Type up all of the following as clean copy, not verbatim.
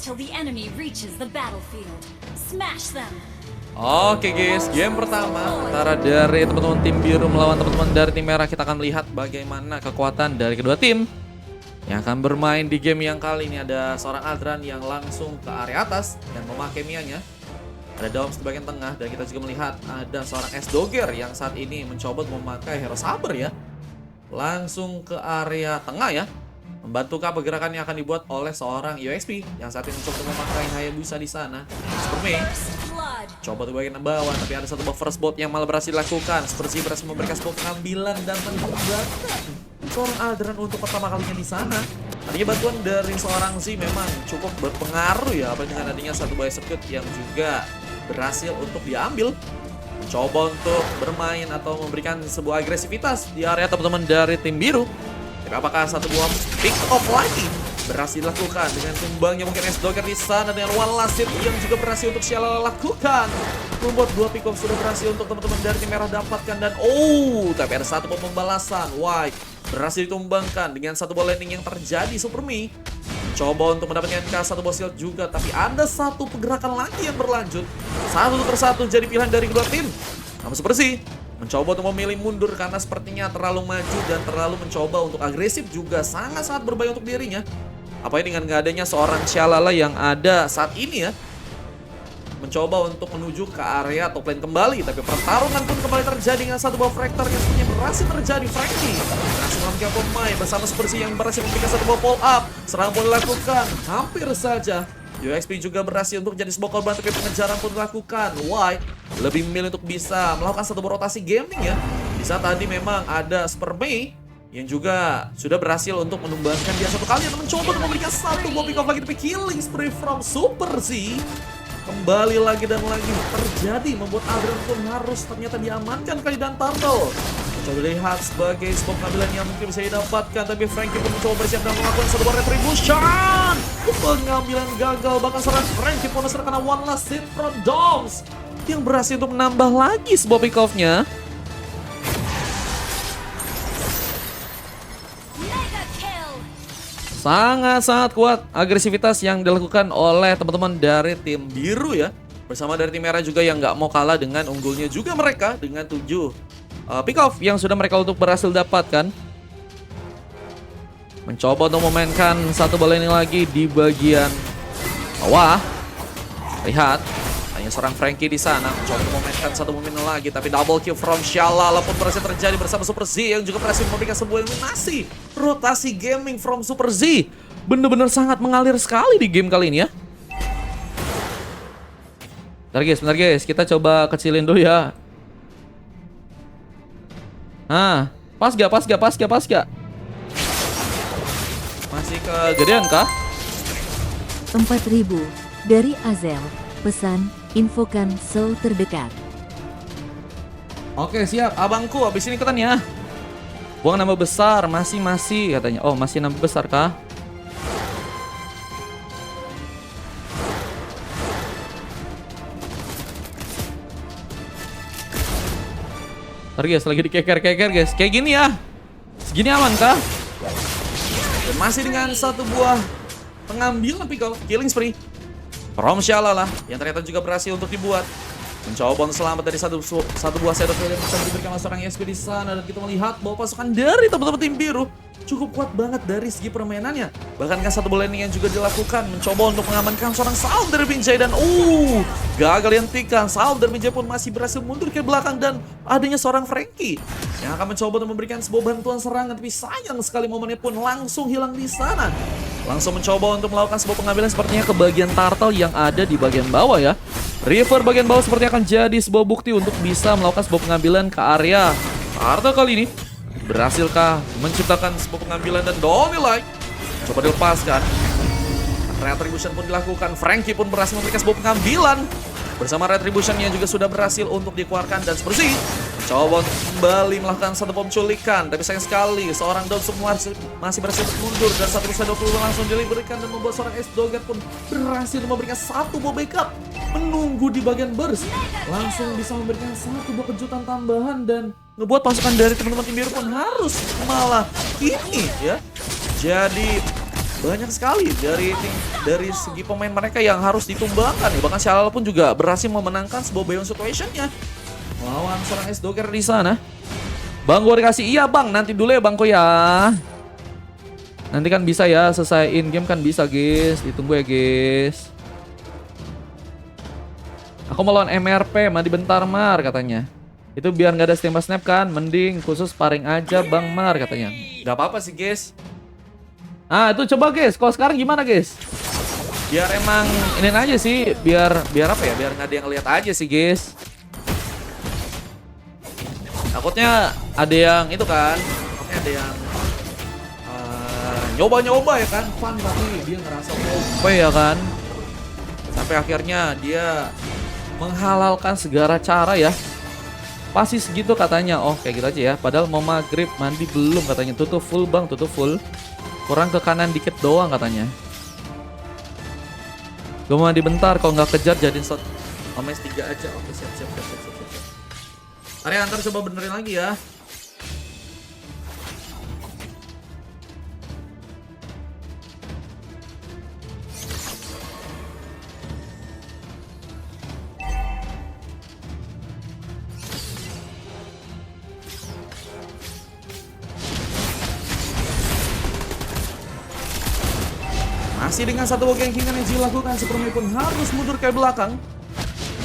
till the enemy reaches the battlefield. Smash them. Oke guys, game pertama antara dari teman-teman tim biru melawan teman-teman dari tim merah. Kita akan melihat bagaimana kekuatan dari kedua tim yang akan bermain di game yang kali ini. Ada seorang Adran yang langsung ke area atas dan memakai Mianya. Ada Doms di bagian tengah dan kita juga melihat ada seorang S-Dogger yang saat ini mencoba memakai Hero Saber ya. Langsung ke area tengah ya. Membantukah pergerakan yang akan dibuat oleh seorang UXP yang saat ini mencoba memakai Hayabusa di sana. Superman coba di bagian bawah, tapi ada satu first bolt yang malah berhasil dilakukan. Seperti berhasil memberikan sebuah pengambilan dan menembakkan seorang Adran untuk pertama kalinya di sana. Artinya bantuan dari seorang Z memang cukup berpengaruh ya, apalagi dengan adanya satu buah circuit yang juga berhasil untuk diambil. Mencoba untuk bermain atau memberikan sebuah agresivitas di area teman-teman dari tim biru. Tapi apakah satu buah pick off lagi berhasil dilakukan dengan tumbangnya mungkin S-Dogger di sana dengan one last hit yang juga berhasil untuk Shalala lakukan. Membuat dua pick off sudah berhasil untuk teman-teman dari tim merah dapatkan dan tapi ada satu pembalasan. White berhasil ditumbangkan dengan satu ball landing yang terjadi. Superme coba untuk mendapatkan satu ball shield juga, tapi ada satu pergerakan lagi yang berlanjut. Satu persatu jadi pilihan dari kedua tim. Namun seperti mencoba untuk memilih mundur karena sepertinya terlalu maju dan terlalu mencoba untuk agresif juga sangat-sangat berbahaya untuk dirinya. Apalagi dengan gak adanya seorang Shalala yang ada saat ini ya. Mencoba untuk menuju ke area top lane kembali, tapi pertarungan pun kembali terjadi dengan satu buah fractor yang sepertinya berhasil terjadi. Frankie berhasil melakukan pemain bersama Supersi yang berhasil memberikan satu buah pull up. Serangan pun dilakukan hampir saja. UXP juga berhasil untuk jadi sebuah korban, tapi pengejaran pun dilakukan. White lebih memilih untuk bisa melakukan satu rotasi gaming ya. Di saat tadi memang ada Superme yang juga sudah berhasil untuk menumbangkan dia satu kali atau mencoba untuk memberikan satu buah pick off lagi, tapi killing spree from Super Z kembali lagi dan lagi terjadi, membuat Adran pun harus ternyata diamankan kali dan Turtle. Coba dilihat sebagai sebuah pengambilan yang mungkin bisa didapatkan, tapi Frankie pun mencoba bersiap dan melakukan sebuah retribution. Pengambilan gagal, bahkan seorang Frankie pun terkena one last hit from Doms yang berhasil untuk menambah lagi sebuah pick off-nya. Sangat-sangat kuat agresivitas yang dilakukan oleh teman-teman dari tim biru ya. Bersama dari tim merah juga yang nggak mau kalah dengan unggulnya juga mereka dengan 7 pick off yang sudah mereka untuk berhasil dapatkan. Mencoba untuk memainkan satu bola ini lagi di bagian bawah. Lihat, hanya seorang Frankie di sana mencoba untuk memainkan satu momen lagi, tapi double kill from Shalala pun berhasil terjadi bersama Super Z yang juga berhasil memberikan sebuah eliminasi. Rotasi gaming from Super Z bener-bener sangat mengalir sekali di game kali ini ya. Bentar guys, kita coba kecilin dulu ya. Nah, pas gak? Masih kegedean kah? 4.000 dari Azel. Pesan, infokan soul terdekat. Oke siap, abangku abis ini ikutan ya. Buang nambah besar, masih katanya. Oh masih nambah besar kah? Ntar guys, lagi dikeker guys. Kayak gini ya. Segini aman kah? Dan masih dengan satu buah pengambilan pick off, killing spree from Shalala yang ternyata juga berhasil untuk dibuat. Mencoba untuk selamat dari satu buah shadow kill yang bisa diberikan oleh seorang ESP di sana. Dan kita melihat bahwa pasukan dari teman-teman tim biru cukup kuat banget dari segi permainannya. Bahkan kan satu bola landing yang juga dilakukan, mencoba untuk mengamankan seorang Saul dari Binjai dan gagal dihentikan. Saul dari Binjai pun masih berhasil mundur ke belakang dan adanya seorang Frankie yang akan mencoba untuk memberikan sebuah bantuan serangan, tapi sayang sekali momennya pun langsung hilang di sana. Langsung mencoba untuk melakukan sebuah pengambilan sepertinya ke bagian Turtle yang ada di bagian bawah ya. River bagian bawah sepertinya akan jadi sebuah bukti untuk bisa melakukan sebuah pengambilan ke area Turtle kali ini. Berhasilkah menciptakan sebuah pengambilan dan Donilai coba dilepaskan. Retribution pun dilakukan. Frankie pun berhasil memberikan sebuah pengambilan. Bersama Retribution yang juga sudah berhasil untuk dikeluarkan dan seperti coba kembali melakukan satu penculikan, tapi sayang sekali seorang Down semua masih berhasil mundur dan satu shadow langsung diberikan dan membuat seorang S-Dogger pun berhasil memberikan satu buah backup. Menunggu di bagian burst langsung bisa memberikan satu buah kejutan tambahan dan ngebuat pasukan dari teman-teman tim biru pun harus malah ini ya jadi banyak sekali dari segi pemain mereka yang harus ditumbangkan ya. Bahkan Shalal pun juga berhasil memenangkan sebuah Bayon situationnya melawan seorang S-Dogger di sana. Bang, gua dikasih iya bang, nanti dulu ya bang kok ya. Nanti kan bisa ya, selesai in game kan bisa guys, ditunggu ya guys. Aku mau lawan MRP, mandi bentar Mar katanya. Itu biar nggak ada tembak snap kan, mending khusus sparring aja Bang Mar katanya. Gak apa-apa sih guys. Ah itu coba guys, kalau sekarang gimana guys? Biar emang ini aja sih, biar apa ya, biar nggak ada yang lihat aja sih guys. Takutnya ada yang itu kan, takutnya ada yang nyoba-nyoba ya kan, fun tapi dia ngerasa apa ya kan. Sampai akhirnya dia menghalalkan segala cara ya. Pasti segitu katanya. Oh kayak gitu aja ya. Padahal mau maghrib mandi belum katanya. Tutup full bang, tutup full. Kurang ke kanan dikit doang katanya. Gue mau mandi bentar. Kalau nggak kejar jadiin shot omes 3 aja. Oke siap. Arya antar coba benerin lagi ya. Masih dengan satu walk yang dilakukan, Superman pun harus mundur ke belakang.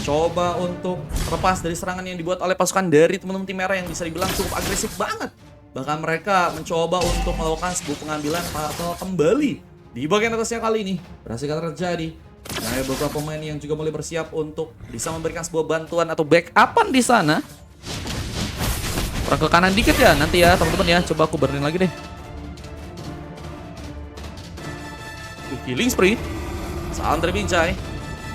Coba untuk lepas dari serangan yang dibuat oleh pasukan dari teman-teman tim merah yang bisa dibilang cukup agresif banget. Bahkan mereka mencoba untuk melakukan sebuah pengambilan parpol kembali. Di bagian atasnya kali ini berhasil terjadi. Nah, ada beberapa pemain yang juga mulai bersiap untuk bisa memberikan sebuah bantuan atau backupan di sana. Kurang ke kanan dikit ya nanti ya teman-teman ya. Coba aku benerin lagi deh. Killing spree. Andre Binjai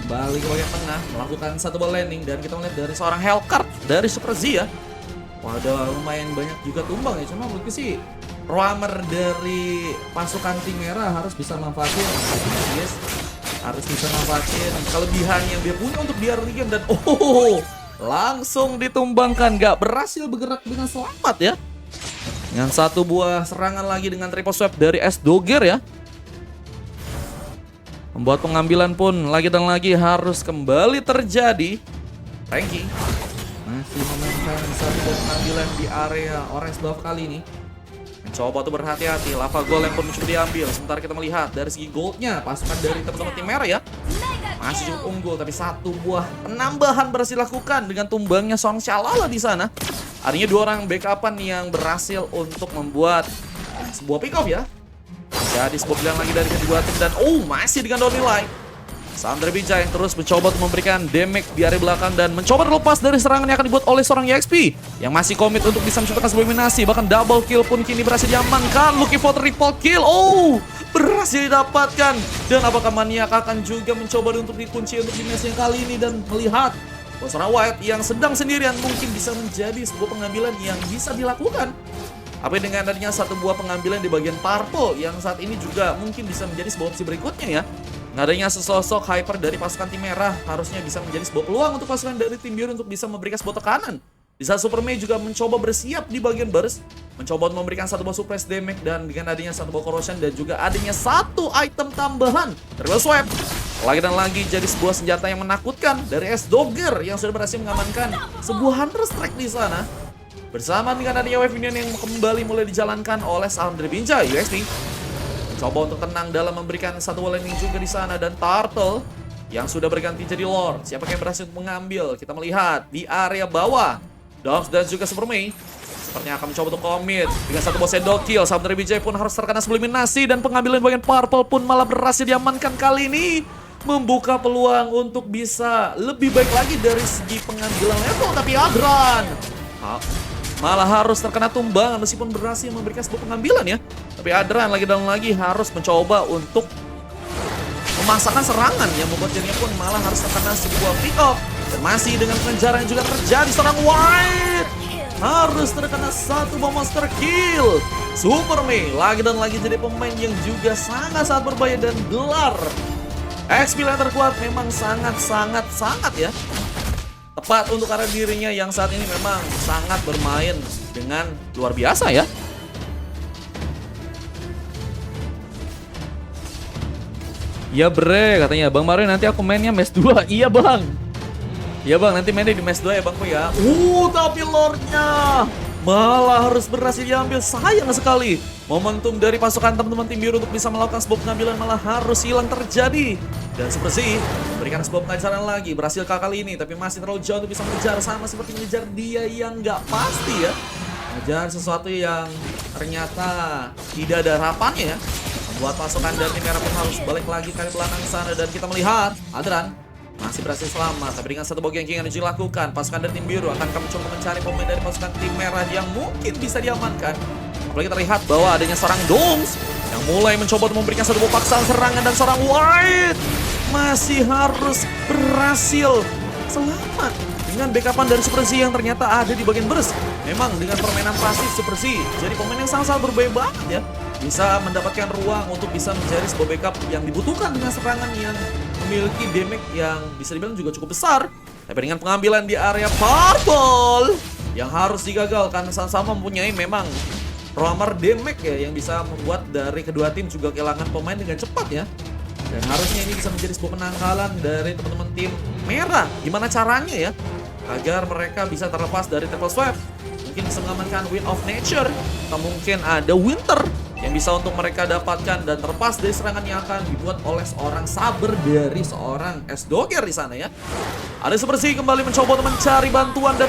balik ke bagian tengah, melakukan satu ball landing, dan kita melihat dari seorang Hellcurt dari Super Z ya. Waduh, lumayan banyak juga tumbang ya. Cuma mungkin sih roamer dari pasukan tim merah harus bisa manfaatin, yes, harus bisa manfaatin kelebihan yang dia punya untuk di early game. Dan langsung ditumbangkan, gak berhasil bergerak dengan selamat ya. Dengan satu buah serangan lagi dengan triple swipe dari S-Dogger ya. Membuat pengambilan pun lagi dan lagi harus kembali terjadi. Ranking masih memainkan satu pengambilan di area orange buff kali ini. Mencoba untuk berhati-hati. Lava Golem pun mencoba diambil. Sementara kita melihat dari segi goldnya pasukan dari teman-teman tim merah ya masih cukup unggul, tapi satu buah penambahan berhasil dilakukan dengan tumbangnya Song Shalala di sana. Artinya 2 orang backupan yang berhasil untuk membuat sebuah pick off ya. Jadi sebuah pilihan lagi dari kedua tim, dan masih dengan down nilai. Andre Binjai yang terus mencoba untuk memberikan damage di area belakang dan mencoba terlepas dari serangan yang akan dibuat oleh seorang EXP yang masih komit untuk bisa menciptakan sebuah eliminasi. Bahkan double kill pun kini berhasil diamankan. Looking for triple kill. Berhasil didapatkan. Dan apakah Maniak akan juga mencoba untuk dikunci untuk di match yang kali ini, dan melihat seorang White yang sedang sendirian mungkin bisa menjadi sebuah pengambilan yang bisa dilakukan. Tapi dengan adanya satu buah pengambilan di bagian purple yang saat ini juga mungkin bisa menjadi sebuah opsi berikutnya ya. Adanya sesosok hyper dari pasukan tim merah harusnya bisa menjadi sebuah peluang untuk pasukan dari tim biru untuk bisa memberikan sebuah tekanan. Di saat Superman juga mencoba bersiap di bagian burst, mencoba untuk memberikan satu buah suppress damage, dan dengan adanya satu buah corrosion dan juga adanya satu item tambahan triple swipe, lagi dan lagi jadi sebuah senjata yang menakutkan dari S-Dogger yang sudah berhasil mengamankan sebuah Hunter Strike di sana. Bersama dengan adanya wave minion yang kembali mulai dijalankan oleh Andre Binjai, UXP coba untuk tenang dalam memberikan satu wall landing juga di sana, dan Turtle yang sudah berganti jadi Lord. Siapa yang berhasil mengambil? Kita melihat di area bawah Dogs dan juga Superman sepertinya akan mencoba untuk komit dengan satu boss shadow kill. Andre Binjai pun harus terkena sebuah eliminasi, dan pengambilan bagian purple pun malah berhasil diamankan kali ini, membuka peluang untuk bisa lebih baik lagi dari segi pengambilan level. Tapi Adran malah harus terkena tumbangan meskipun berhasil memberikan sebuah pengambilan ya. Tapi Adran lagi dan lagi harus mencoba untuk memasakkan serangan yang membuat dirinya pun malah harus terkena sebuah pick off. Dan masih dengan penjara yang juga terjadi, seorang White harus terkena satu buah monster kill. Superman lagi dan lagi jadi pemain yang juga sangat-sangat berbahaya, dan gelar XP yang terkuat memang sangat ya tepat untuk arah dirinya yang saat ini memang sangat bermain dengan luar biasa ya. Iya bre, katanya Bang Mario nanti aku mainnya match 2. Iya bang. Iya bang, nanti mainnya di match 2 ya bangku ya. Tapi lordnya malah harus berhasil diambil. Sayang sekali. Momentum dari pasukan teman-teman tim biru untuk bisa melakukan sebuah pengambilan malah harus hilang terjadi. Dan Super Z memberikan sebuah pengajaran lagi. Berhasil kali ini, tapi masih terlalu jauh untuk bisa mengejar. Sama seperti mengejar dia yang nggak pasti ya. Mengejar sesuatu yang ternyata tidak ada harapannya ya. Membuat pasukan dari tim merah pun harus balik lagi ke belakang sana. Dan kita melihat Adran masih berhasil selamat, tapi dengan satu bogey yang dilakukan, pasukan dari tim biru akan mencoba mencari pemain dari pasukan tim merah yang mungkin bisa diamankan. Apalagi terlihat bahwa adanya seorang Dongs yang mulai mencoba untuk memberikan satu paksaan serangan, dan seorang White masih harus berhasil selamat dengan backupan dari Super Z yang ternyata ada di bagian burst. Memang dengan permainan pasif Super Z jadi pemain yang sangat-sangat berbahaya banget ya. Bisa mendapatkan ruang untuk bisa menjadi sebuah backup yang dibutuhkan dengan serangan yang memiliki damage yang bisa dibilang juga cukup besar. Tapi dengan pengambilan di area purple yang harus digagalkan, sama-sama mempunyai memang roamer damage ya yang bisa membuat dari kedua tim juga kehilangan pemain dengan cepat ya. Dan harusnya ini bisa menjadi sebuah penangkalan dari teman-teman tim merah. Gimana caranya ya agar mereka bisa terlepas dari triple swipe? Mungkin bisa mengamankan Wind of Nature, atau mungkin ada Winter yang bisa untuk mereka dapatkan dan terlepas dari serangan yang akan dibuat oleh seorang saber dari seorang S-Dogger di sana ya. Ada Super Z kembali mencoba untuk mencari bantuan dan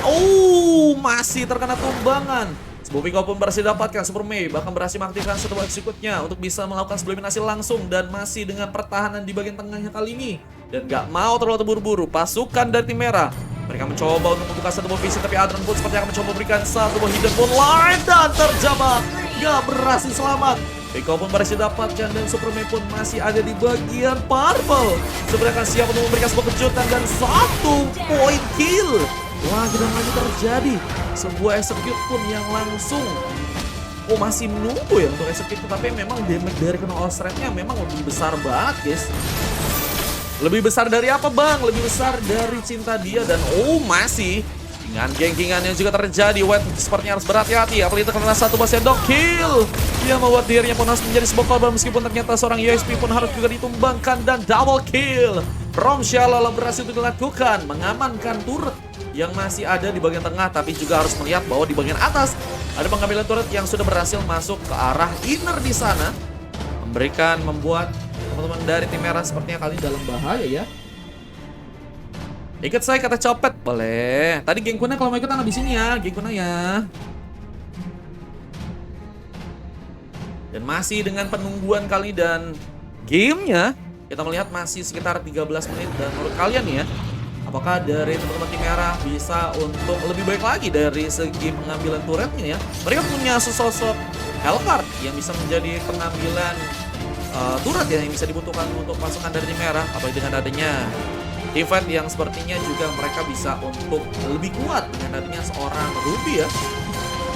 masih terkena tumbangan. Sebuah pick up pun berhasil dapatkan. Super Mei bahkan berhasil mengaktifkan satu execute-nya untuk bisa melakukan sebuah eliminasi langsung, dan masih dengan pertahanan di bagian tengahnya kali ini. Dan gak mau terlalu terburu-buru pasukan dari tim merah. Mereka mencoba untuk membuka satu buah vision, tapi Adran pun seperti akan mencoba memberikan satu buah hidden pun line dan terjebak. Gak berhasil selamat. Pick up pun berhasil dapatkan, dan Super Mei pun masih ada di bagian purple. Sebenarnya akan siap untuk memberikan sebuah kejutan dan satu point kill. Lagi dan lagi terjadi sebuah execute pun yang langsung masih menunggu ya untuk execute, tapi memang damage dari kena all strike-nya memang lebih besar banget guys. Lebih besar dari apa bang? Lebih besar dari cinta dia, dan masih dengan geng-gengan yang juga terjadi. White sepertinya harus berhati-hati, apalagi terkena satu bahasa dog kill. Dia membuat dirinya pun harus menjadi sebuah korban, meskipun ternyata seorang USP pun harus juga ditumbangkan, dan double kill. From Shalala berhasil untuk dilakukan, mengamankan turret yang masih ada di bagian tengah, tapi juga harus melihat bahwa di bagian atas ada pengambilan turret yang sudah berhasil masuk ke arah inner di sana, membuat teman-teman dari tim merah sepertinya kali dalam bahaya ya. Ikut saya kata copet, boleh. Tadi geng Kuna kalau mau ikutan habis ini ya, geng Kuna ya. Dan masih dengan penungguan kali dan gamenya, kita melihat masih sekitar 13 menit. Dan menurut kalian nih ya, apakah dari teman-teman tim merah bisa untuk lebih baik lagi dari segi pengambilan turretnya ya? Mereka punya sesosok Hellcard yang bisa menjadi pengambilan turret ya, yang bisa dibutuhkan untuk pasukan dari tim merah. Apalagi dengan adanya event yang sepertinya juga mereka bisa untuk lebih kuat dengan adanya seorang Ruby ya.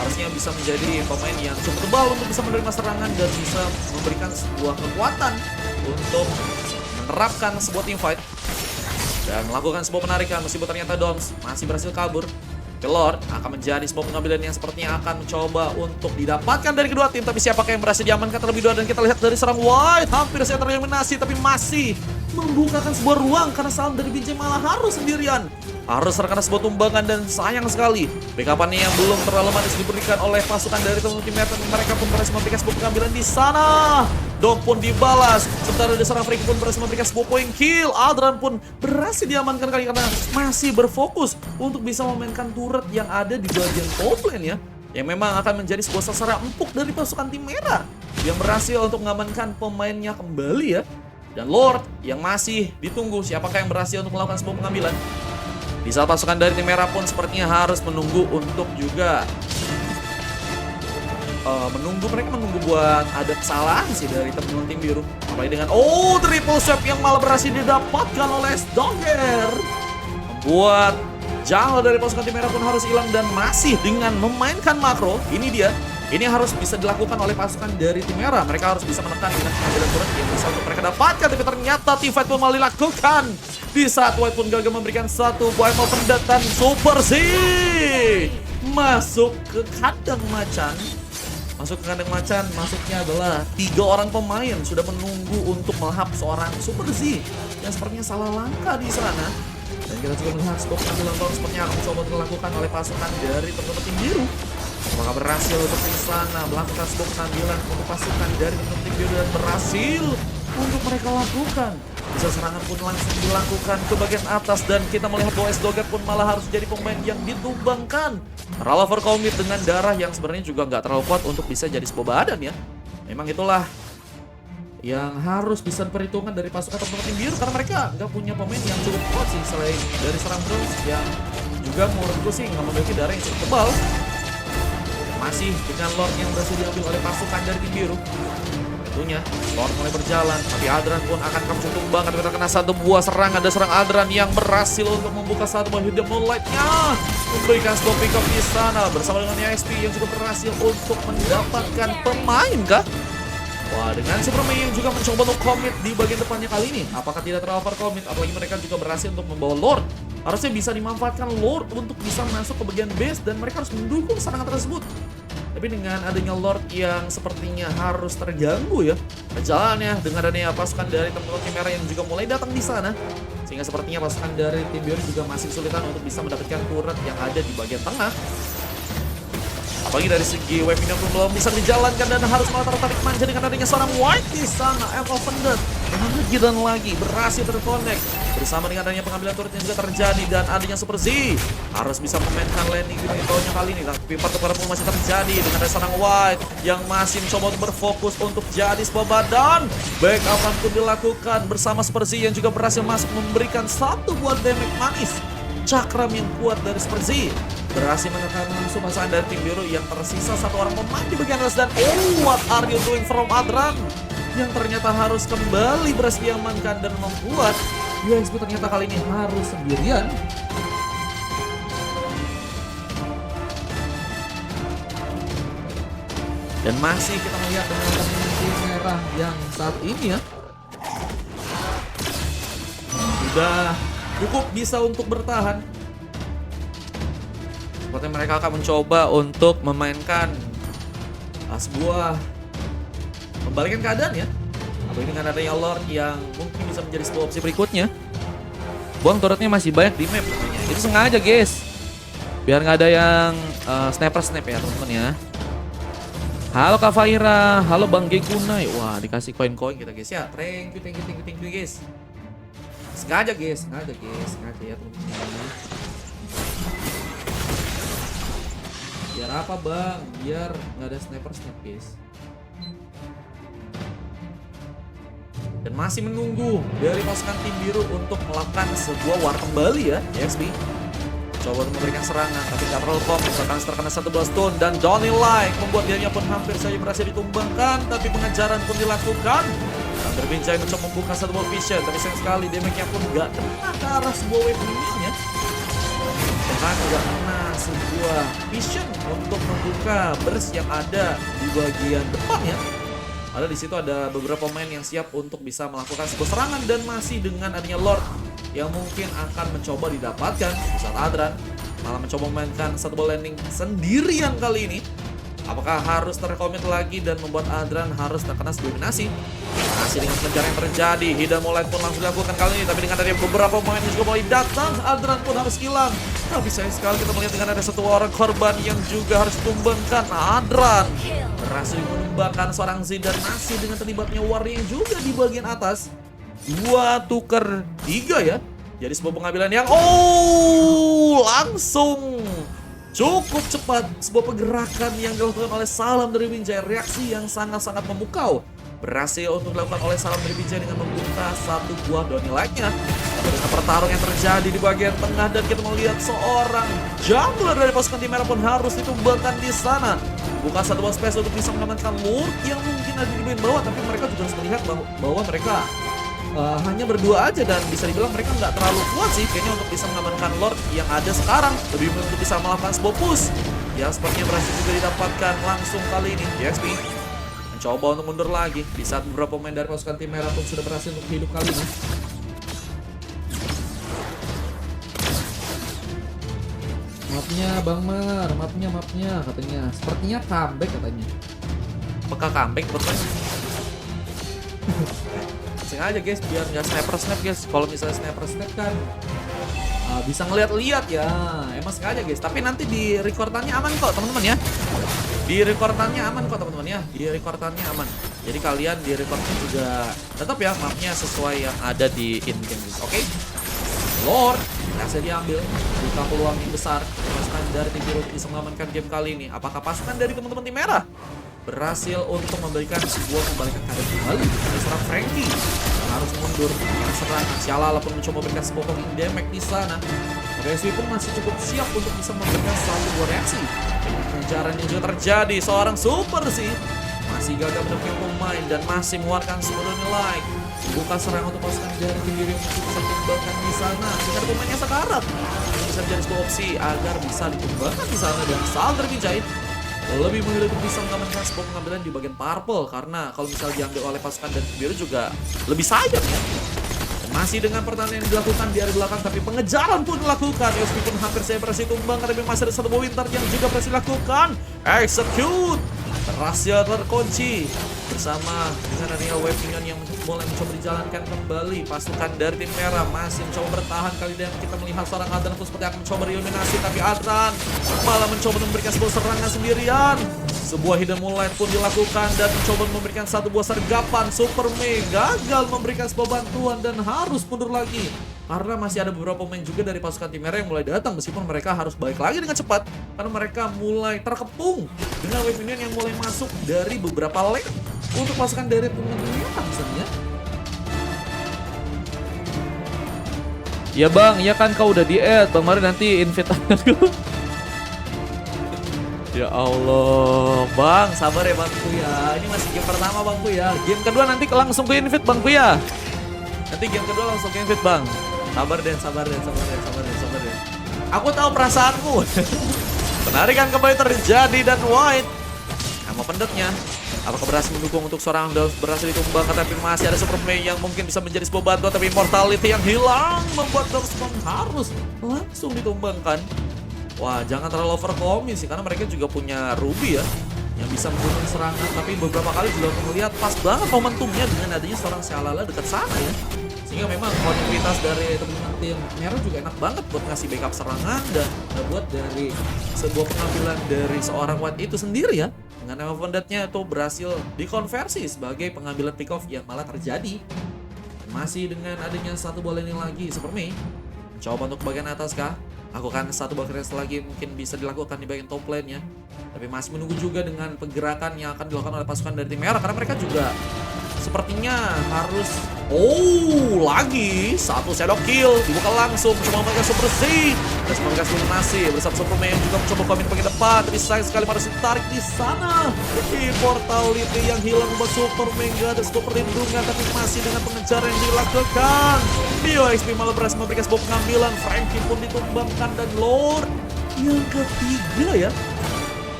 Harusnya bisa menjadi pemain yang cukup tebal untuk bisa menerima serangan dan bisa memberikan sebuah kekuatan untuk menerapkan sebuah team fight dan melakukan sebuah penarikan, meskipun ternyata Doms masih berhasil kabur. Lord akan menjadi sebuah pengambilan yang sepertinya akan mencoba untuk didapatkan dari kedua tim, tapi siapakah yang berhasil diamankan terlebih dahulu? Dan kita lihat dari serang White hampir saja tereliminasi, tapi masih membukakan sebuah ruang karena salam dari BJ malah harus sendirian. Harus terkena sebuah tumbangan, dan sayang sekali backupannya yang belum terlalu manis diberikan oleh pasukan dari teman-teman tim mereka pun berhasil memberikan sebuah pengambilan di sana. Dom pun dibalas, sementara dari seorang Freaky pun berhasil memberikan sebuah point kill. Adran pun berhasil diamankan kali karena masih berfokus untuk bisa memainkan turret yang ada di bagian top lane ya, yang memang akan menjadi sebuah sasaran empuk dari pasukan tim merah yang berhasil untuk mengamankan pemainnya kembali ya. Dan Lord yang masih ditunggu, siapakah yang berhasil untuk melakukan sebuah pengambilan. Di saat pasukan dari tim merah pun sepertinya harus menunggu untuk juga mereka menunggu buat ada kesalahan sih dari teman-teman tim biru. Apalagi dengan triple swipe yang malah berhasil didapatkan oleh S-Dogger, membuat jungle dari pasukan tim merah pun harus hilang. Dan masih dengan memainkan makro, ini dia, ini harus bisa dilakukan oleh pasukan dari tim merah. Mereka harus bisa menekan dengan pengambilan turret yang bisa untuk mereka dapatkan, tapi ternyata teamfight pun malah dilakukan di saat White pun gagal memberikan satu buah mau pendatan. Super Z masuk ke kandang macan, Masuk ke kandang macan, masuknya adalah 3 orang pemain sudah menunggu untuk melahap seorang Super Z yang sepertinya salah langkah di sana. Dan kita juga melihat skop penampilan Lord sepertinya akan mencoba dilakukan oleh pasukan dari teman-teman tim biru. Apakah berhasil untuk di sana melakukan skop penampilan untuk pasukan dari teman-teman tim biru dan berhasil untuk mereka lakukan. Bisa serangan pun langsung dilakukan ke bagian atas dan kita melihat bahwa S-Dogat pun malah harus jadi pemain yang ditumbangkan. Ralover komit dengan darah yang sebenarnya juga nggak terlalu kuat untuk bisa jadi sebuah badan ya. Memang itulah yang harus bisa diperhitungkan dari pasukan teman-teman tim biru karena mereka nggak punya pemain yang cukup kuat sih selain dari serang Bronze yang juga menurutku sih nggak memiliki darah yang cukup tebal. Masih dengan Lord yang berhasil diambil oleh pasukan dari tim biru. Tentunya Lord mulai berjalan, tapi Adran pun akan tercutung banget. Kita kena satu buah serang, ada serang Adran yang berhasil untuk membuka satu buah hidden moonlight-nya, memberikan stop pick up di sana bersama dengan EXP yang juga berhasil untuk mendapatkan pemain kah? Wah, dengan Superman yang juga mencoba untuk commit di bagian depannya kali ini. Apakah tidak terlalu commit? Apalagi mereka juga berhasil untuk membawa Lord. Harusnya bisa dimanfaatkan Lord untuk bisa masuk ke bagian base dan mereka harus mendukung serangan tersebut. Tapi dengan adanya Lord yang sepertinya harus terganggu ya jalannya dengan adanya pasukan dari teman-teman tim merah yang juga mulai datang di sana, sehingga sepertinya pasukan dari tim biru juga masih kesulitan untuk bisa mendapatkan turret yang ada di bagian tengah. Apalagi dari segi weapon pun belum bisa dijalankan dan harus malah tertarik manja dengan adanya seorang White di sana. Evo Vendor lagi dan lagi berhasil terkonek bersama dengan adanya pengambilan turret yang juga terjadi dan adanya Super Z harus bisa memainkan landing di bagian bawahnya kali ini. Tapi pertukaran pun masih terjadi dengan ada seorang White yang masih mencoba untuk berfokus untuk jadi sebuah badan. Backup pun dilakukan bersama Super Z yang juga berhasil masuk memberikan satu buah damage manis. Cakram yang kuat dari Super Z berhasil menekan langsung pasangan dari tim biru yang tersisa satu orang pemain di bagian atas dan what are you doing from Adran yang ternyata harus kembali berhasil diamankan dan membuat UXP ternyata kali ini harus sendirian. Dan masih kita melihat dengan teman tim merah yang saat ini ya sudah cukup bisa untuk bertahan. Sepertinya mereka akan mencoba untuk memainkan sebuah membalikan keadaan ya. Apalagi dengan adanya Lord yang mungkin bisa menjadi sebuah opsi berikutnya. Buang turretnya masih banyak di map namanya. Itu sengaja guys, biar nggak ada yang sniper ya teman-teman ya. Halo Kak Faira, halo Bang Gekunai. Wah, dikasih koin-koin kita guys ya. Thank you guys. Sengaja ya teman-teman. Biar apa bang? Biar nggak ada sniper guys. Dan masih menunggu dari pasukan tim biru untuk melakukan sebuah war kembali ya, EXP. Coba untuk memberikan serangan, tapi nggak terlalu fokus. Terkena satu buah stun dan Johnny Like membuat dirinya pun hampir saja berhasil ditumbangkan, tapi pengejaran pun dilakukan. Berbincang mencoba membuka satu buah vision, tapi sayang sekali damage-nya pun nggak kena ke arah sebuah wave minion-nya. Bahkan nggak kena sebuah vision untuk membuka burst yang ada di bagian depan ya. Ada di situ ada beberapa pemain yang siap untuk bisa melakukan sebuah serangan dan masih dengan adanya Lord yang mungkin akan mencoba didapatkan saat Adran malah mencoba memainkan satu ball landing sendirian kali ini. Apakah harus terkomit lagi dan membuat Adran harus terkena dominasi? Masih dengan pengejaran yang terjadi, hidden moonlight pun langsung dilakukan kali ini. Tapi dengan ada beberapa pemain yang juga mulai datang, Adran pun harus hilang. Tapi sayang sekali kita melihat dengan ada satu orang korban yang juga harus ditumbangkan. Adran berhasil menumbangkan seorang Z dan masih dengan terlibatnya Warrior yang juga di bagian atas. 2 tuker 3 ya. Jadi sebuah pengambilan yang langsung cukup cepat, sebuah pergerakan yang dilakukan oleh Salam dari Winjai, reaksi yang sangat-sangat memukau. Berhasil untuk dilakukan oleh Salam dari Winjai dengan membuka satu buah Donny Like-nya. Dengan pertarungan yang terjadi di bagian tengah dan kita melihat seorang jungler dari pasukan tim merah pun harus ditumbangkan di sana. Bukan satu buah space untuk bisa mengamankan Lord yang mungkin ada di bagian bawah, tapi mereka juga harus melihat bahwa mereka hanya berdua aja dan bisa dibilang mereka nggak terlalu kuat sih kayaknya untuk bisa mengamankan Lord yang ada sekarang. Lebih untuk bisa melakukan sebuah push yang sepertinya berhasil juga didapatkan langsung kali ini. EXP mencoba untuk mundur lagi di saat beberapa pemain dari pasukan tim merah pun sudah berhasil untuk hidup kali ini. Mapnya Bang Mar, mapnya katanya sepertinya comeback katanya. apakah comeback teman-teman? Sengaja guys, biar nggak sniper snap guys. Kalau misalnya sniper snap kan bisa ngeliat-liat ya. Emang sengaja guys. Tapi nanti di recordannya aman kok teman-teman ya. Di recordannya aman kok teman-teman ya. Di recordannya aman. Jadi kalian di recordnya juga tetap ya mapnya sesuai yang ada di in-game. Oke? Lord berhasil diambil. Buka peluang yang besar. Pasukan dari tim biru bisa mengamankan game kali ini. Apakah pasukan dari teman-teman tim merah berhasil untuk memberikan sebuah pembalikan keadaan kembali? Ada seorang Frankie harus mundur dengan serangan. Sialala pun mencoba memberikan sebuah damage di sana. RSW pun masih cukup siap untuk bisa memberikan satu buah reaksi. Pengejaran yang juga terjadi. Seorang Super sih masih gagal menemukan pemain dan masih mengeluarkan seluruh nilai. Buka serangan untuk pasukan dari tim biru yang bisa ditumbangkan di sana. Dengan pemainnya sekarat bisa menjadi sebuah opsi agar bisa ditumbangkan di sana, dan Salder Binjai lebih memilih untuk bisa mengamankan sebuah pengambilan di bagian purple, karena kalau misalnya diambil oleh pasukan dari tim biru juga lebih sayang ya. Masih dengan pertahanan yang dilakukan di area belakang, tapi pengejaran pun dilakukan. Meskipun hampir saya berhasil tumbang, tapi masih ada satu winter yang juga berhasil dilakukan. Execute berhasil terkunci bersama dengan adanya wave minion yang mulai mencoba dijalankan kembali. Pasukan dari tim merah masih mencoba bertahan. Kali ini kita melihat seorang Adran pun seperti akan mencoba eliminasi, tapi Adran malah mencoba memberikan sebuah serangan sendirian. Sebuah hidden moonlight pun dilakukan dan mencoba memberikan satu buah sergapan. Super Mei gagal memberikan sebuah bantuan dan harus mundur lagi, karena masih ada beberapa pemain juga dari pasukan tim merah yang mulai datang, meskipun mereka harus balik lagi dengan cepat karena mereka mulai terkepung dengan wave minion yang mulai masuk dari beberapa lane untuk pasukan dari tim merah misalnya. Ya bang, ya kan kau udah di-add. Bang Mari nanti invite aku. Ya Allah, Bang, sabar ya Bangku ya. Ini masih game pertama Bangku ya. Game kedua nanti langsung ke invite Bangku ya. Nanti game kedua langsung ke invite Bang. Sabar deh. Aku tahu perasaanmu. Penarikan kembali terjadi dan White sama pendeknya. Apakah berhasil mendukung untuk seorang Dolph berhasil ditumbangkan, tapi masih ada Super Mei yang mungkin bisa menjadi sebuah bantuan, tapi mortality yang hilang membuat Dolph harus langsung ditumbangkan. Wah, jangan terlalu overcommit sih, karena mereka juga punya Ruby ya yang bisa menggunakan serangan, tapi beberapa kali juga aku melihat pas banget momentumnya dengan adanya seorang Sialala dekat sana ya. Sehingga memang konektivitas dari teman-teman tim merah juga enak banget buat ngasih backup serangan dan buat dari sebuah pengambilan dari seorang White itu sendiri ya. Dengan nama Vendetnya itu berhasil dikonversi sebagai pengambilan pick off yang malah terjadi. Masih dengan adanya satu bola ini lagi, Super Mei coba untuk bagian atas kah? Lakukan satu buah kreasi lagi, mungkin bisa dilakukan di bagian top lane-nya. Tapi masih menunggu juga dengan pergerakan yang akan dilakukan oleh pasukan dari tim merah, karena mereka juga sepertinya harus... Oh, lagi satu shadow kill dibuka langsung, cuma mereka super Z dan mereka eliminasi bersama Super Mei yang juga mencoba komen bagian depan, tapi sayang sekali harus ditarik di sana. Immortality yang hilang membuat Super Mei gak ada sebuah perlindungan, tapi masih dengan pengejaran yang dilakukan. Bio XP malah berhasil memberikan sebuah pengambilan. Frankie pun ditumbangkan dan Lord yang ketiga ya.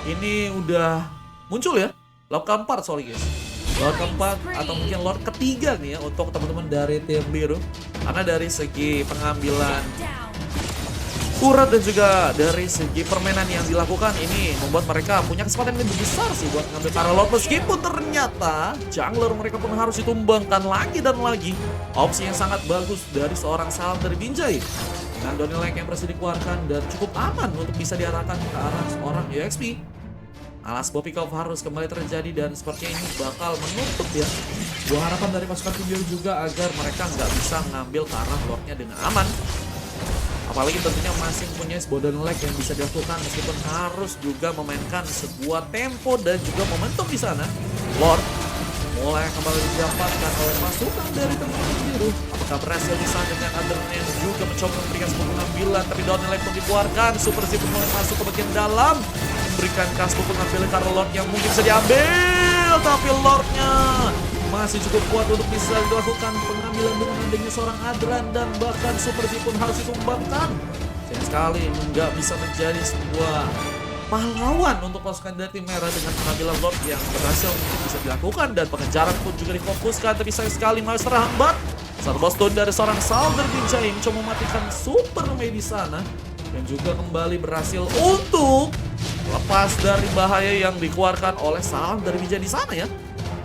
Ini udah muncul ya, Lord keempat sorry guys. Lord keempat atau mungkin Lord ketiga nih ya untuk teman-teman dari tim biru. Karena dari segi pengambilan urat dan juga dari segi permainan yang dilakukan ini membuat mereka punya kesempatan yang lebih besar sih buat ngambil para Lord. Meskipun ternyata jungler mereka pun harus ditumbangkan lagi dan lagi. Opsi yang sangat bagus dari seorang Salder Binjai dengan Donny Lake yang berhasil dikeluarkan dan cukup aman untuk bisa diarahkan ke arah seorang UXP. Alas Bobby Kov harus kembali terjadi dan sepertinya ini bakal menutup ya buah harapan dari pasukan tim biru juga agar mereka nggak bisa mengambil ke arah Lordnya dengan aman. Apalagi tentunya masih mempunyai sebuah Donny Lake yang bisa dilakukan meskipun harus juga memainkan sebuah tempo dan juga momentum di sana. Lord mulai kembali didapatkan oleh pasukan dari teman-teman biru. Apakah berhasil di sana dengan Adrenaline juga mencoba memberikan sebuah pengambilan, tapi Donny Lake pun dikeluarkan. Super Z mulai masuk ke bagian dalam, memberikan kasih pengambilan karena Lord yang mungkin bisa diambil, tapi Lordnya masih cukup kuat untuk bisa dilakukan pengambilan dengan adanya seorang Adran, dan bahkan Super Z pun harus ditumbangkan. Sayang sekali nggak bisa menjadi sebuah pahlawan untuk pasukan dari tim merah dengan pengambilan Lord yang berhasil mungkin bisa dilakukan, dan pengejaran pun juga difokuskan, tapi sayang sekali masih terhambat. Satu boss down dari seorang Salder Binjai mencoba mematikan Super Mei di sana dan juga kembali berhasil untuk Lepas dari bahaya yang dikeluarkan oleh salam dari Bija di sana ya.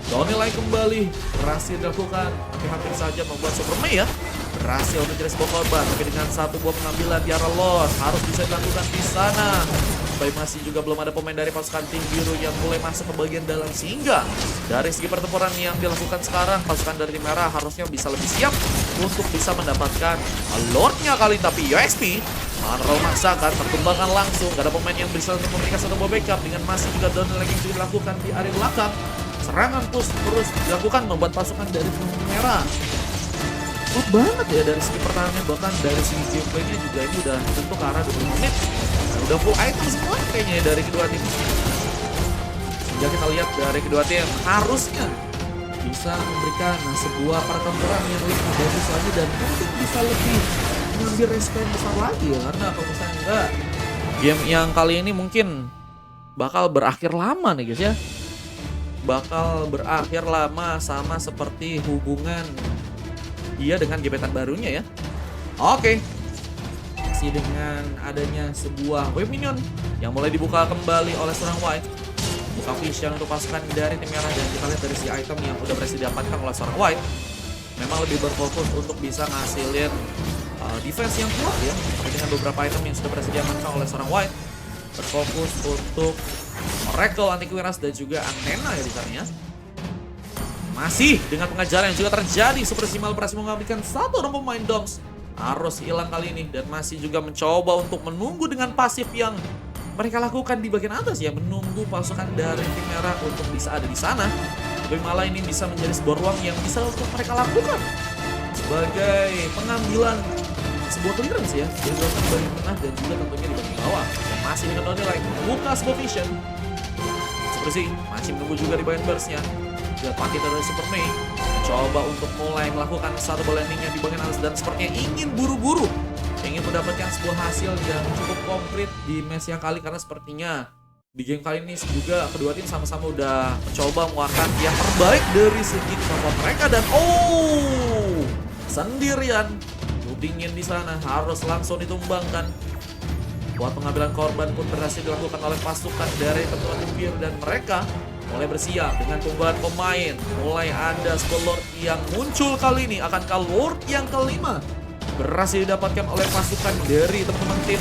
Donilai kembali berhasil dilakukan, tapi hampir saja membuat Super Mei ya berhasil menjadi sebuah korban. Tapi dengan satu buah pengambilan Tiara Lost harus bisa dilakukan di sana. Tapi masih juga belum ada pemain dari pasukan tim biru yang mulai masuk ke bagian dalam, sehingga dari segi pertempuran yang dilakukan sekarang pasukan dari tim merah harusnya bisa lebih siap untuk bisa mendapatkan Lordnya kali. Tapi USP Marvel maksakan perkembangan langsung, gak ada pemain yang bisa untuk memberikan satu buah backup, dengan masih juga downhill lagi juga dilakukan di area belakang. Serangan push terus dilakukan membuat pasukan dari tim merah kuat banget ya dari segi pertahanan, bahkan dari segi gameplaynya juga ini udah tentu ke arah 20 menit. Nah, udah full item semua kayaknya ya dari kedua tim. Sehingga kita lihat dari kedua tim harusnya bisa memberikan sebuah pertempuran yang lebih bagus lagi dan mungkin bisa lebih mengambil resiko yang besar lagi ya. Karena kalau misalnya enggak, game yang kali ini mungkin bakal berakhir lama nih guys ya. Bakal berakhir lama sama seperti hubungan dia dengan gebetan barunya ya. Oke. Masih dengan adanya sebuah wave minion yang mulai dibuka kembali oleh seorang White. Buka vision untuk pasukan dari tim merah, dan kita lihat dari si item yang udah berhasil didapatkan oleh seorang White memang lebih berfokus untuk bisa ngasilin defense yang kuat ya. Tapi dengan beberapa item yang sudah berhasil diamankan oleh seorang White, berfokus untuk Oracle, Antiquiras, dan juga Antena ya di sana ya. Masih dengan pengajaran yang juga terjadi, Super Simal berhasil mengambilkan satu orang pemain Doms. Harus hilang kali ini, dan masih juga mencoba untuk menunggu dengan pasif yang mereka lakukan di bagian atas ya, menunggu pasukan dari tim merah untuk bisa ada di sana. Tapi malah ini bisa menjadi sebuah ruang yang bisa untuk mereka lakukan sebagai pengambilan sebuah clearance ya, dilakukan di bagian tengah dan juga tentunya di bagian bawah. Dan masih dengan Donilai buka sebuah vision. Seperti masih menunggu juga di bagian burstnya. Dia pakai dari Super Mei mencoba untuk mulai melakukan satu landingnya di bagian atas, dan sepertinya ingin buru-buru, ingin mendapatkan sebuah hasil yang cukup konkret di match yang kali, karena sepertinya di game kali ini juga kedua tim sama-sama udah mencoba mengeluarkan yang terbaik dari segi kemampuan mereka. Dan sendirian dingin di sana harus langsung ditumbangkan. Buat pengambilan korban pun berhasil dilakukan oleh pasukan dari teman-teman tim biru, dan mereka mulai bersiap dengan tunggakan pemain. Mulai ada sebuah Lord yang muncul kali ini. Akankah Lord yang kelima berhasil didapatkan oleh pasukan dari teman-teman tim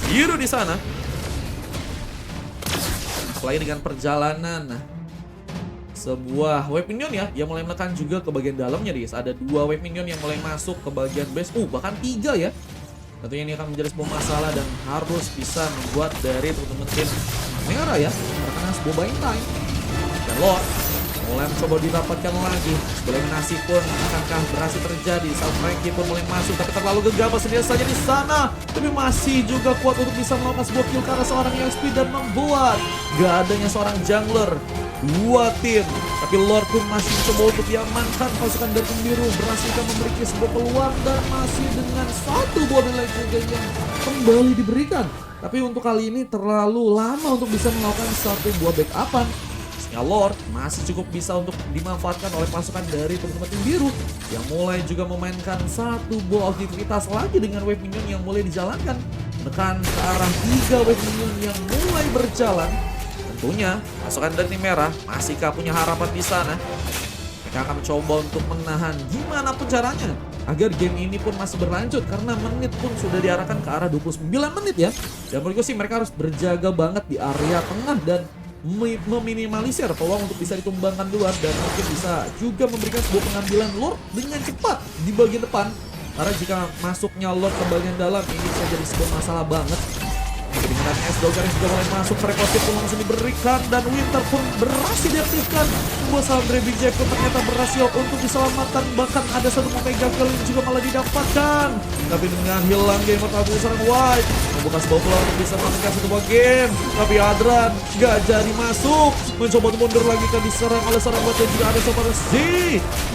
biru di sana? Apalagi dengan perjalanan sebuah wave minion ya, yang mulai menekan juga ke bagian dalamnya guys. Ada dua wave minion yang mulai masuk ke bagian base. Bahkan 3 ya. Tentunya ini akan menjadi sebuah masalah dan harus bisa membuat dari teman-teman tim merah ya karena sebuah buying time. Dan Lord mulai mencoba didapatkan lagi. Eliminasi pun akankah berhasil terjadi saat Frankie pun mulai masuk, tapi terlalu gegabah sendiri saja di sana. Tapi masih juga kuat untuk bisa melakukan sebuah kill karena seorang yang speed dan membuat gak adanya seorang jungler. Dua tim, tapi Lord pun masih mencoba untuk diamankan. Pasukan dari tim biru berhasil memberikan sebuah peluang, dan masih dengan satu buah nilai kerugian yang kembali diberikan. Tapi untuk kali ini terlalu lama untuk bisa melakukan satu buah backupan. Lord masih cukup bisa untuk dimanfaatkan oleh pasukan dari teman-teman tim biru yang mulai juga memainkan satu buah aktivitas lagi dengan wave minion yang mulai dijalankan, menekan ke arah 3 wave minion yang mulai berjalan. Tentunya pasukan dari tim merah masihkah punya harapan di sana? Mereka akan mencoba untuk menahan gimana pun caranya agar game ini pun masih berlanjut, karena menit pun sudah diarahkan ke arah 29 menit ya. Dan menurut gue sih mereka harus berjaga banget di area tengah dan meminimalisir peluang untuk bisa ditumbangkan luar, dan mungkin bisa juga memberikan sebuah pengambilan Lord dengan cepat di bagian depan. Karena jika masuknya Lord ke bagian dalam ini bisa jadi sebuah masalah banget. Dengan S-Dogger juga mulai masuk, Precoce pun langsung diberikan, dan Winter pun berhasil diaktifkan. Sebuah Sandre Big Jack pun ternyata berhasil untuk diselamatkan, bahkan ada satu Omega Girl yang juga malah didapatkan. Tapi dengan hilang game pertama seorang White membuka sebuah peluang untuk bisa menangkan satu buah game, tapi Adran gak jadi masuk, mencoba untuk mundur lagi kan diserang oleh seorang White, dan juga ada seorang Z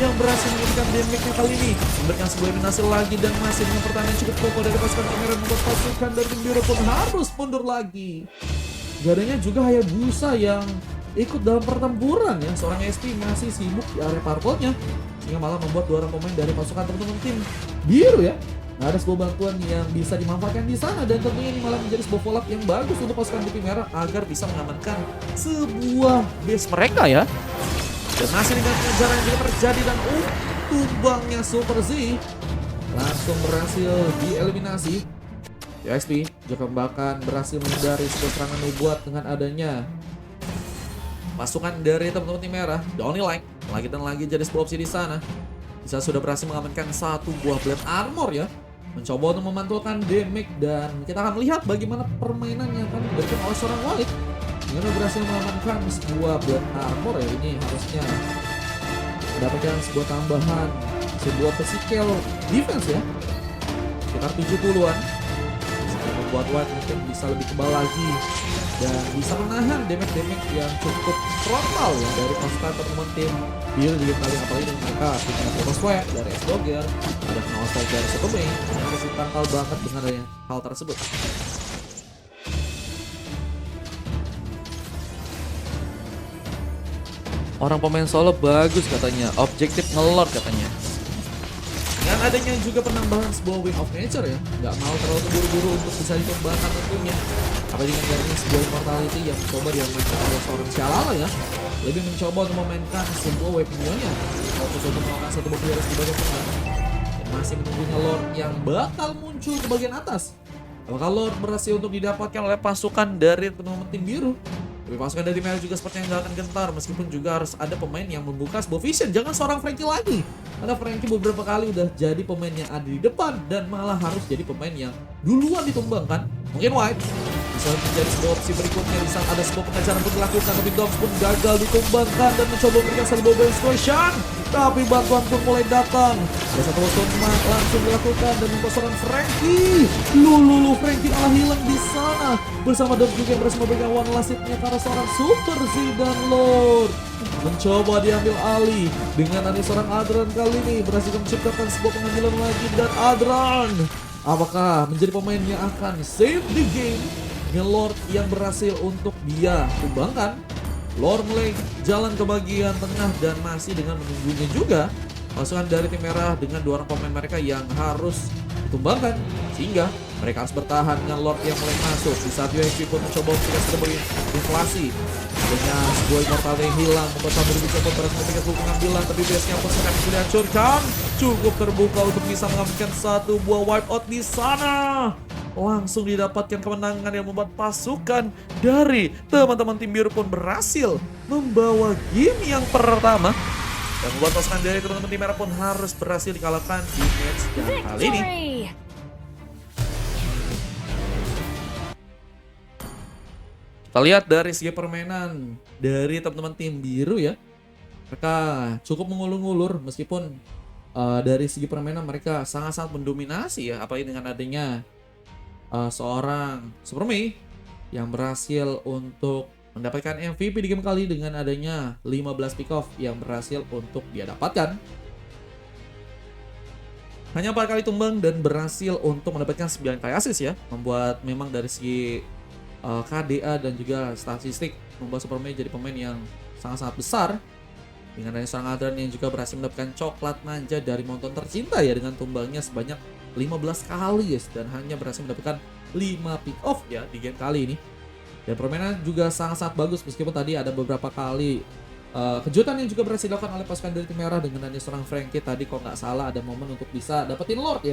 yang berhasil memberikan damage-nya kali ini, memberikan sebuah eliminasi lagi. Dan masih dengan pertahanan cukup kokoh dari pasukan kamera, membuat pasukan dari tim biru pun harus mundur lagi. Gak adanya juga Hayabusa yang ikut dalam pertempuran ya. Seorang SP masih sibuk di area parpolnya, sehingga malah membuat 2 orang pemain dari pasukan teman-teman tim biru ya Nggak ada sebuah bantuan yang bisa dimanfaatkan di sana, dan tentunya ini malah menjadi sebuah follow up yang bagus untuk pasukan tim merah agar bisa mengamankan sebuah base mereka ya. Dan masih dengan pengejaran yang juga terjadi, dan tumbangnya Super Z langsung berhasil dieliminasi. UXP juga bahkan berhasil menghindari sebuah serangan dibuat dengan adanya pasukan dari teman-teman tim merah. Donny Light lagi dan lagi jadi sebuah opsi di sana. Bisa sudah berhasil mengamankan satu buah blade armor ya. Mencoba untuk memantulkan damage, dan kita akan melihat bagaimana permainan yang akan diberikan oleh seorang White. Dengan berhasil mengamankan sebuah blade armor ya, ini harusnya mendapatkan sebuah tambahan, sebuah physical defense ya. Sekitar 70-an. Membuat White mungkin bisa lebih kebal lagi dan bisa menahan damage yang cukup frontal ya dari pasukan teman-teman tim biru di game kali, apalagi dengan mereka punya Photoswag dari S-Dogger, ada Photoswag dari Superman yang harus ditangkal banget dengan adanya hal tersebut. Orang pemain solo bagus katanya, objektif ngelord katanya. Dan adanya juga penambahan sebuah Wing of Nature ya, nggak mau terlalu terburu-buru untuk bisa dikembangkan tentunya. Apalagi dengan adanya sebuah Immortality yang mencoba diamankan oleh seorang Shalala ya, lebih mencoba untuk memainkan sebuah weaponnya, fokus untuk melakukan satu buah virus di bagian tengah. Dan masih menunggunya Lord yang bakal muncul ke bagian atas. Apakah Lord berhasil untuk didapatkan oleh pasukan dari teman-teman tim biru? Tapi pasukan dari merah juga sepertinya nggak akan gentar, meskipun juga harus ada pemain yang membuka sebuah vision. Jangan seorang Frankie lagi, karena Frankie beberapa kali udah jadi pemain yang ada di depan dan malah harus jadi pemain yang duluan ditumbangkan. Mungkin White bisa menjadi sebuah opsi berikutnya di saat ada sebuah pengejaran pun dilakukan, tapi Dogs pun gagal ditumbangkan dan mencoba memberikan sebuah balance question. Tapi bantuan pun mulai datang. Ada satu mark langsung dilakukan dan membuat seorang Frankie. Lulu Frankie malah hilang di sana. Bersama Dogs juga yang berhasil memberikan one last hit-nya karena seorang Super Z dan Lord mencoba diambil alih dengan ada seorang Adran kali ini berhasil menciptakan sebuah pengambilan lagi, dan Adran apakah menjadi pemain yang akan save the game dengan Lord yang berhasil untuk dia tumbangkan. Lord mulai jalan ke bagian tengah dan masih dengan menunggunya juga pasukan dari tim merah dengan dua orang pemain mereka yang harus ditumbangkan, sehingga mereka harus bertahan dengan Lord yang mulai masuk. Di saat UXP pun mencoba untuk sebagai inflasi dengan sebuah Immortal yang hilang, membuat Saber mencoba terus memberikan sebuah pengambilan, tapi base-nya pun sangat bisa dihancurkan. Cukup terbuka untuk bisa mengamankan satu buah wipeout di sana. Langsung didapatkan kemenangan yang membuat pasukan dari teman-teman tim biru pun berhasil membawa game yang pertama, dan membuat pasukan dari teman-teman tim merah pun harus berhasil dikalahkan di match yang kali ini. Kita lihat dari segi permainan dari teman-teman tim biru ya, mereka cukup mengulur-ngulur, meskipun dari segi permainan mereka sangat-sangat mendominasi ya, apalagi dengan adanya seorang Superman yang berhasil untuk mendapatkan MVP di game kali dengan adanya 15 pick off yang berhasil untuk dia dapatkan. Hanya 4 kali tumbang dan berhasil untuk mendapatkan 9 kali assist ya, membuat memang dari segi KDA dan juga statistik membuat Superman jadi pemain yang sangat-sangat besar. Dengan adanya seorang Adran yang juga berhasil mendapatkan coklat manja dari Mountain tercinta ya, dengan tumbangnya sebanyak 15 kali guys, dan hanya berhasil mendapatkan 5 pick off ya di game kali ini. Dan permainan juga sangat-sangat bagus, meskipun tadi ada beberapa kali kejutan yang juga berhasil dilakukan oleh pasukan dari tim merah dengan adanya seorang Frankie. Tadi kalau nggak salah ada momen untuk bisa dapetin Lord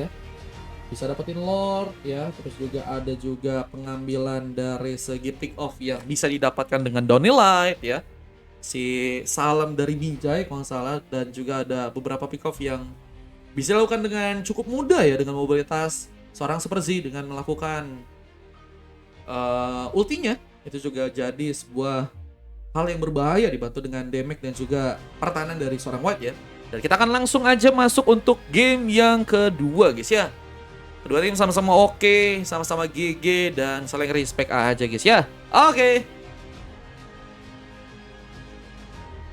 ya, terus juga ada juga pengambilan dari segi pick off yang bisa didapatkan dengan Donny Light ya, si salam dari Bijay kalau nggak salah, dan juga ada beberapa pick off yang bisa dilakukan dengan cukup mudah ya, dengan mobilitas seorang Super Z dengan melakukan ultinya. Itu juga jadi sebuah hal yang berbahaya dibantu dengan damage dan juga pertahanan dari seorang White ya. Dan kita akan langsung aja masuk untuk game yang kedua guys ya. Kedua tim sama-sama oke, sama-sama GG dan saling respect aja guys ya. Oke.